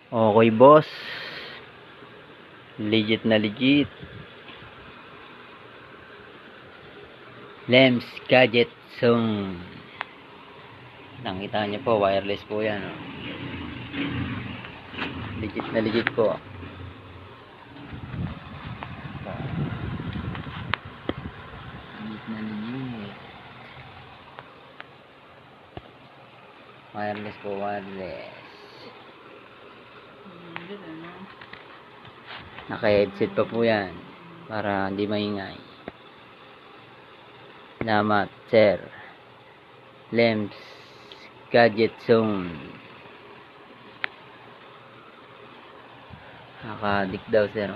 Okay, boss. Legit na legit. Lems Gadget Zone. Nakita niyo po, wireless po yan. Oh. Legit na legit po. Legit na legit. Wireless po, wireless. Naka-headset pa po yan para hindi maingay. Salamat, sir. Lems Gadget Zone. Nakadik daw, sir.